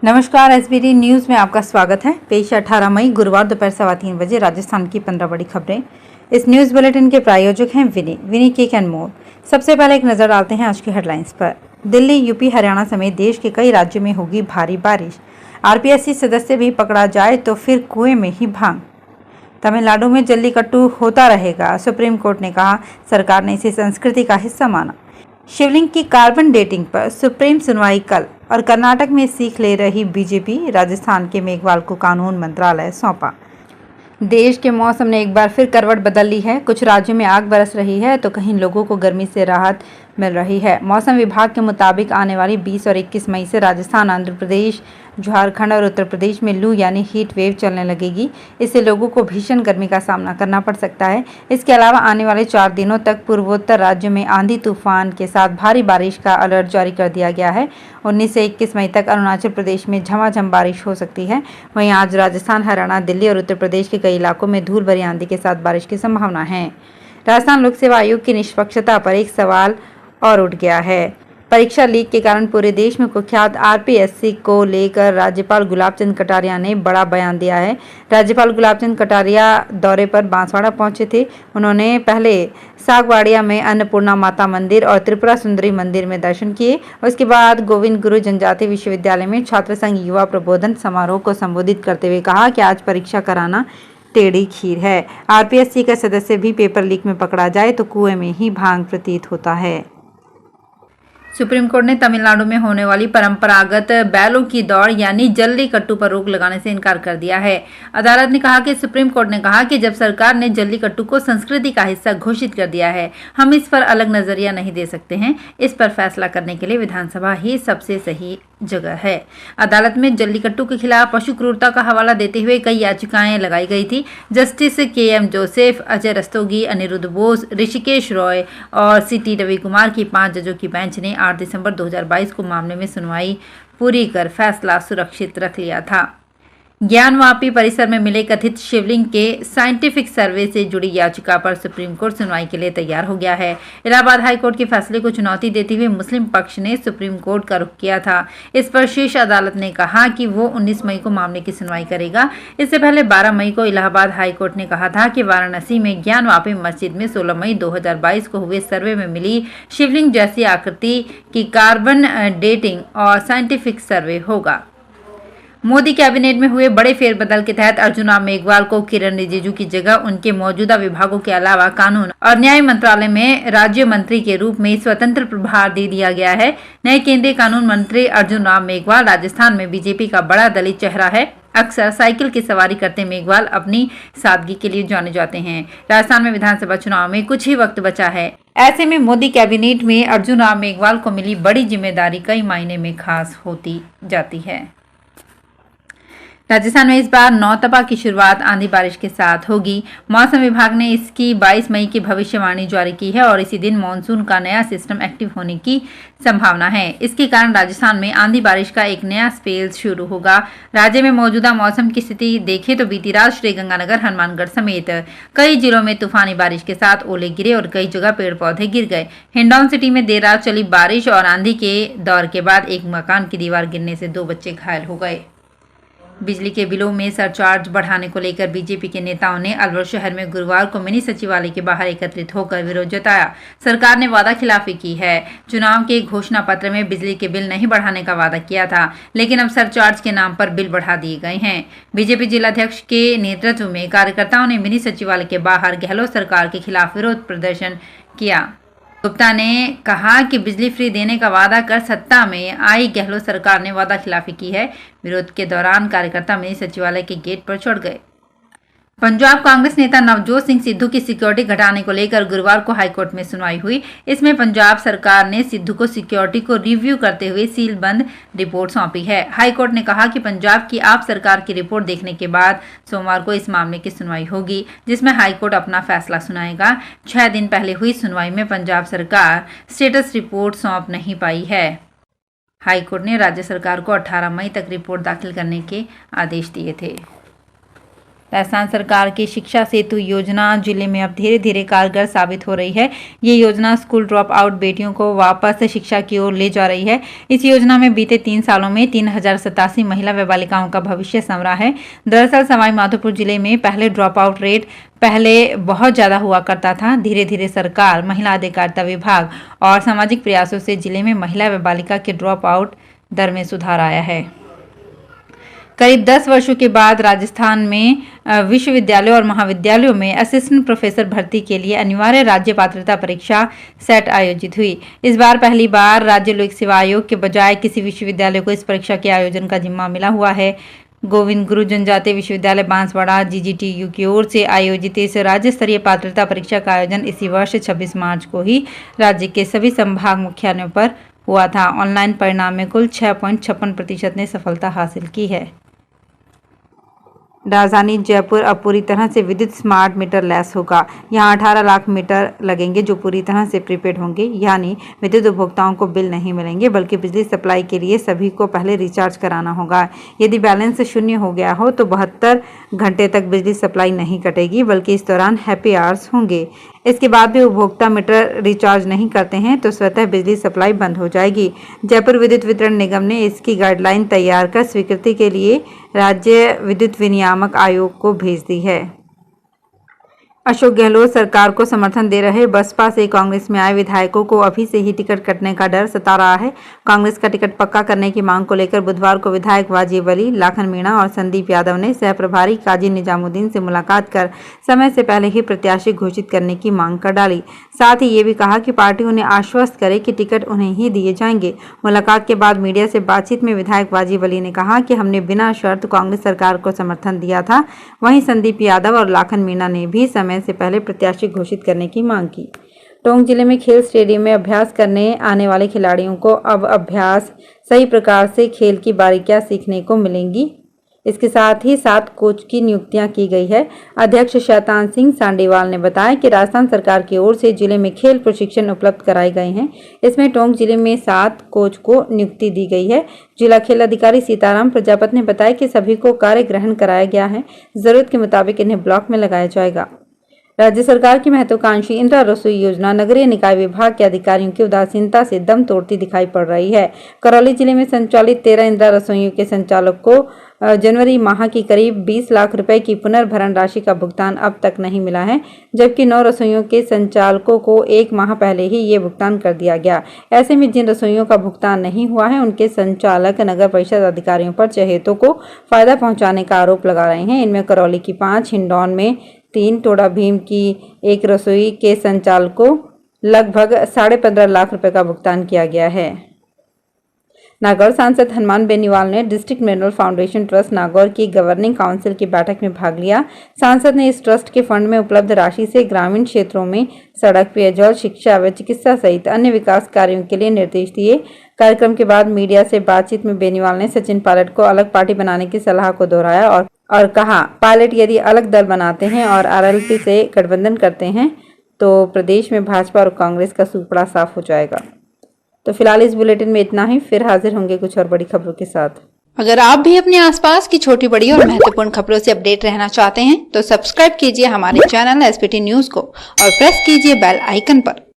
नमस्कार, SBT news में आपका स्वागत है। पेश 18 मई गुरुवार दोपहर 3:15 बजे राजस्थान की 15 बड़ी खबरें। इस न्यूज़ बुलेटिन के प्रायोजक हैं विनी केक एंड मोर। सबसे पहले एक नज़र डालते हैं आज की हेडलाइंस पर। दिल्ली, यूपी, हरियाणा समेत देश के कई राज्यों में होगी भारी बारिश। आरपीएससी सदस्य भी पकड़ा जाए तो फिर कुएं में ही भांग। तमिलनाडु में जल्लीकट्टू होता रहेगा, सुप्रीम कोर्ट ने कहा। सरकार ने इसे संस्कृति का हिस्सा माना। शिवलिंग की कार्बन डेटिंग पर सुप्रीम सुनवाई कल। और कर्नाटक में सीख ले रही बीजेपी, राजस्थान के मेघवाल को कानून मंत्रालय सौंपा। देश के मौसम ने एक बार फिर करवट बदल ली है। कुछ राज्यों में आग बरस रही है तो कहीं लोगों को गर्मी से राहत मिल रही है। मौसम विभाग के मुताबिक आने वाली 20 और 21 मई से राजस्थान, आंध्र प्रदेश, झारखंड और उत्तर प्रदेश में लू यानी हीट वेव चलने लगेगी। इससे लोगों को भीषण गर्मी का सामना करना पड़ सकता है। इसके अलावा आने वाले 4 दिनों तक पूर्वोत्तर राज्यों में आंधी तूफान के साथ भारी बारिश का अलर्ट जारी कर दिया गया है। 19 से 21 मई तक अरुणाचल प्रदेश में झमाझम बारिश हो सकती है। वहीं आज राजस्थान, हरियाणा, दिल्ली और उत्तर प्रदेश के कई इलाकों में धूल भरी आंधी के साथ बारिश की संभावना है। राजस्थान लोक सेवा आयोग की निष्पक्षता पर एक सवाल और उठ गया है। परीक्षा लीक के कारण पूरे देश में कुख्यात आरपीएससी को लेकर राज्यपाल गुलाब चंद कटारिया ने बड़ा बयान दिया है। राज्यपाल गुलाब चंद कटारिया दौरे पर बांसवाड़ा पहुंचे थे। उन्होंने पहले सागवाड़िया में अन्नपूर्णा माता मंदिर और त्रिपुरा सुंदरी मंदिर में दर्शन किए। उसके बाद गोविंद गुरु जनजातीय विश्वविद्यालय में छात्र संघ युवा प्रबोधन समारोह को संबोधित करते हुए कहा कि आज परीक्षा कराना टेढ़ी खीर है। आरपीएससी का सदस्य भी पेपर लीक में पकड़ा जाए तो कुएं में ही भांग प्रतीत होता है। सुप्रीम कोर्ट ने तमिलनाडु में होने वाली परंपरागत बैलों की दौड़ यानी जल्लीकट्टू पर रोक लगाने से इनकार कर दिया है। अदालत ने कहा कि सुप्रीम कोर्ट ने कहा कि जब सरकार ने जल्लीकट्टू को संस्कृति का हिस्सा घोषित कर दिया है, हम इस पर अलग नजरिया नहीं दे सकते हैं। इस पर फैसला करने के लिए विधानसभा ही सबसे सही जगह है। अदालत में जल्लीकट्टू के खिलाफ पशु क्रूरता का हवाला देते हुए कई याचिकाएं लगाई गई थी। जस्टिस के.एम. जोसेफ, अजय रस्तोगी, अनिरुद्ध बोस, ऋषिकेश रॉय और सी.टी. रवि कुमार की 5 जजों की बेंच ने 8 दिसंबर 2022 को मामले में सुनवाई पूरी कर फैसला सुरक्षित रख लिया था। ज्ञानवापी परिसर में मिले कथित शिवलिंग के साइंटिफिक सर्वे से जुड़ी याचिका पर सुप्रीम कोर्ट सुनवाई के लिए तैयार हो गया है। इलाहाबाद हाई कोर्ट के फैसले को चुनौती देते हुए मुस्लिम पक्ष ने सुप्रीम कोर्ट का रुख किया था। इस पर शीर्ष अदालत ने कहा कि वो 19 मई को मामले की सुनवाई करेगा। इससे पहले 12 मई को इलाहाबाद हाई कोर्ट ने कहा था कि वाराणसी में ज्ञानवापी मस्जिद में 16 मई 2022 को हुए सर्वे में मिली शिवलिंग जैसी आकृति की कार्बन डेटिंग और साइंटिफिक सर्वे होगा। मोदी कैबिनेट में हुए बड़े फेरबदल के तहत अर्जुन राम मेघवाल को किरण रिजिजू की जगह उनके मौजूदा विभागों के अलावा कानून और न्याय मंत्रालय में राज्य मंत्री के रूप में स्वतंत्र प्रभार दे दिया गया है। नए केंद्रीय कानून मंत्री अर्जुन राम मेघवाल राजस्थान में बीजेपी का बड़ा दलित चेहरा है। अक्सर साइकिल की सवारी करते मेघवाल अपनी सादगी के लिए जाने जाते हैं। राजस्थान में विधानसभा चुनाव में कुछ ही वक्त बचा है। ऐसे में मोदी कैबिनेट में अर्जुन राम मेघवाल को मिली बड़ी जिम्मेदारी कई मायने में खास होती जाती है। राजस्थान में इस बार नौतपा की शुरुआत आंधी बारिश के साथ होगी। मौसम विभाग ने इसकी 22 मई की भविष्यवाणी जारी की है और इसी दिन मानसून का नया सिस्टम एक्टिव होने की संभावना है। इसके कारण राजस्थान में आंधी बारिश का एक नया स्पेल शुरू होगा। राज्य में मौजूदा मौसम की स्थिति देखें तो बीती रात श्रीगंगानगर, हनुमानगढ़ समेत कई जिलों में तूफानी बारिश के साथ ओले गिरे और कई जगह पेड़ पौधे गिर गए। हिंडौन सिटी में देर रात चली बारिश और आंधी के दौर के बाद एक मकान की दीवार गिरने से 2 बच्चे घायल हो गए। बिजली के बिलों में सरचार्ज बढ़ाने को लेकर बीजेपी के नेताओं ने अलवर शहर में गुरुवार को मिनी सचिवालय के बाहर एकत्रित होकर विरोध जताया। सरकार ने वादा खिलाफी की है। चुनाव के घोषणा पत्र में बिजली के बिल नहीं बढ़ाने का वादा किया था, लेकिन अब सरचार्ज के नाम पर बिल बढ़ा दिए गए हैं। बीजेपी जिलाध्यक्ष के नेतृत्व में कार्यकर्ताओं ने मिनी सचिवालय के बाहर गहलोत सरकार के खिलाफ विरोध प्रदर्शन किया। गुप्ता ने कहा कि बिजली फ्री देने का वादा कर सत्ता में आई गहलोत सरकार ने वादा खिलाफी की है। विरोध के दौरान कार्यकर्ता मिनी सचिवालय के गेट पर चढ़ गए। पंजाब कांग्रेस नेता नवजोत सिंह सिद्धू की सिक्योरिटी घटाने को लेकर गुरुवार को हाईकोर्ट में सुनवाई हुई। इसमें पंजाब सरकार ने सिद्धू को सिक्योरिटी को रिव्यू करते हुए सीलबंद रिपोर्ट सौंपी है। हाईकोर्ट ने कहा कि पंजाब की आप सरकार की रिपोर्ट देखने के बाद सोमवार को इस मामले की सुनवाई होगी, जिसमें हाईकोर्ट अपना फैसला सुनाएगा। 6 दिन पहले हुई सुनवाई में पंजाब सरकार स्टेटस रिपोर्ट सौंप नहीं पाई है। हाईकोर्ट ने राज्य सरकार को 18 मई तक रिपोर्ट दाखिल करने के आदेश दिए थे। राजस्थान सरकार की शिक्षा सेतु योजना जिले में अब धीरे धीरे कारगर साबित हो रही है। ये योजना स्कूल ड्रॉप आउट बेटियों को वापस शिक्षा की ओर ले जा रही है। इस योजना में बीते 3 सालों में 3087 महिला व बालिकाओं का भविष्य संवरा है। दरअसल सवाई माधोपुर जिले में पहले ड्रॉप आउट रेट पहले बहुत ज्यादा हुआ करता था। धीरे धीरे सरकार, महिला अधिकारिता विभाग और सामाजिक प्रयासों से जिले में महिला व बालिका के ड्रॉप आउट दर में सुधार आया है। करीब 10 वर्षों के बाद राजस्थान में विश्वविद्यालयों और महाविद्यालयों में असिस्टेंट प्रोफेसर भर्ती के लिए अनिवार्य राज्य पात्रता परीक्षा सेट आयोजित हुई। इस बार पहली बार राज्य लोक सेवा आयोग के बजाय किसी विश्वविद्यालय को इस परीक्षा के आयोजन का जिम्मा मिला हुआ है। गोविंद गुरु जनजातीय विश्वविद्यालय बांसवाड़ा GGTU की ओर से आयोजित इस राज्य स्तरीय पात्रता परीक्षा का आयोजन इसी वर्ष 26 मार्च को ही राज्य के सभी संभाग मुख्यालयों पर हुआ था। ऑनलाइन परिणाम में कुल 6.56% ने सफलता हासिल की है। राजधानी जयपुर अब पूरी तरह से विद्युत स्मार्ट मीटर लेस होगा। यहां 18 लाख मीटर लगेंगे जो पूरी तरह से प्रीपेड होंगे, यानी विद्युत उपभोक्ताओं को बिल नहीं मिलेंगे, बल्कि बिजली सप्लाई के लिए सभी को पहले रिचार्ज कराना होगा। यदि बैलेंस शून्य हो गया हो तो 72 घंटे तक बिजली सप्लाई नहीं कटेगी, बल्कि इस दौरान हैप्पी आवर्स होंगे। इसके बाद भी उपभोक्ता मीटर रिचार्ज नहीं करते हैं तो स्वतः बिजली सप्लाई बंद हो जाएगी। जयपुर विद्युत वितरण निगम ने इसकी गाइडलाइन तैयार कर स्वीकृति के लिए राज्य विद्युत विनियामक आयोग को भेज दी है। अशोक गहलोत सरकार को समर्थन दे रहे बसपा से कांग्रेस में आए विधायकों को अभी से ही टिकट कटने का डर सता रहा है। कांग्रेस का टिकट पक्का करने की मांग को लेकर बुधवार को विधायक वाजिब अली, लाखन मीणा और संदीप यादव ने सह प्रभारी काजी निजामुद्दीन से मुलाकात कर समय से पहले ही प्रत्याशी घोषित करने की मांग कर डाली। साथ ही ये भी कहा कि पार्टी उन्हें आश्वस्त करे कि टिकट उन्हें ही दिए जाएंगे। मुलाकात के बाद मीडिया से बातचीत में विधायक वाजिब अली ने कहा कि हमने बिना शर्त कांग्रेस सरकार को समर्थन दिया था। वहीं संदीप यादव और लाखन मीणा ने भी समय से पहले प्रत्याशी घोषित करने की मांग की। टोंक जिले में खेल स्टेडियम में अभ्यास करने आने वाले खिलाड़ियों को अब अभ्यास सही प्रकार से खेल की बारीकियां सीखने को मिलेंगी। इसके साथ ही 7 कोच की नियुक्तियां की गई है। अध्यक्ष शैतान सिंह सांडेवाल ने बताया कि राजस्थान सरकार की ओर से जिले में खेल प्रशिक्षण उपलब्ध कराए गए हैं। इसमें टोंक जिले में 7 कोच को नियुक्ति दी गई है। जिला खेल अधिकारी सीताराम प्रजापत ने बताया कि सभी को कार्य ग्रहण कराया गया है। जरूरत के मुताबिक इन्हें ब्लॉक में लगाया जाएगा। राज्य सरकार की महत्वाकांक्षी इंदिरा रसोई योजना नगरीय निकाय विभाग के अधिकारियों की उदासीनता से दम तोड़ती दिखाई पड़ रही है। करौली जिले में संचालित 13 इंदिरा रसोइयों के संचालक को जनवरी माह की करीब 20 लाख रुपए की पुनर्भरण राशि का भुगतान अब तक नहीं मिला है, जबकि 9 रसोइयों के संचालकों को 1 माह पहले ही ये भुगतान कर दिया गया। ऐसे में जिन रसोइयों का भुगतान नहीं हुआ है उनके संचालक नगर परिषद अधिकारियों पर चहेतों को फायदा पहुंचाने का आरोप लगा रहे हैं। इनमें करौली की 5, हिंडौन में 3, टोडा भीम की 1 रसोई के संचालकों लगभग 15.5 लाख रुपए का भुगतान किया गया है। नागौर सांसद हनुमान बेनीवाल ने district mineral foundation trust Nagaur की गवर्निंग काउंसिल की बैठक में भाग लिया। सांसद ने इस ट्रस्ट के फंड में उपलब्ध राशि से ग्रामीण क्षेत्रों में सड़क, पेयजल, शिक्षा व चिकित्सा सहित अन्य विकास कार्यों के लिए निर्देश दिए। कार्यक्रम के बाद मीडिया से बातचीत में बेनीवाल ने सचिन पायलट को अलग पार्टी बनाने की सलाह को दोहराया और कहा, पायलट यदि अलग दल बनाते हैं और RLP से गठबंधन करते हैं तो प्रदेश में भाजपा और कांग्रेस का सूपड़ा साफ हो जाएगा। तो फिलहाल इस बुलेटिन में इतना ही। फिर हाजिर होंगे कुछ और बड़ी खबरों के साथ। अगर आप भी अपने आसपास की छोटी बड़ी और महत्वपूर्ण खबरों से अपडेट रहना चाहते हैं तो सब्सक्राइब कीजिए हमारे चैनल SPT न्यूज को और प्रेस कीजिए बेल आइकन पर।